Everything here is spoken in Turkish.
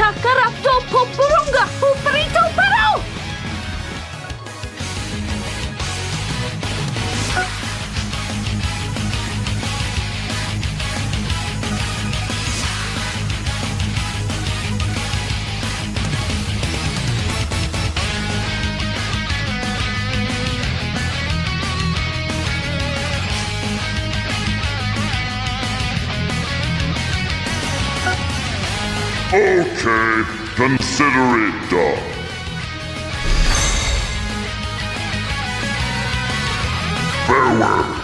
Karapto popurunga huprito paro. Okay, consider it done. Farewell.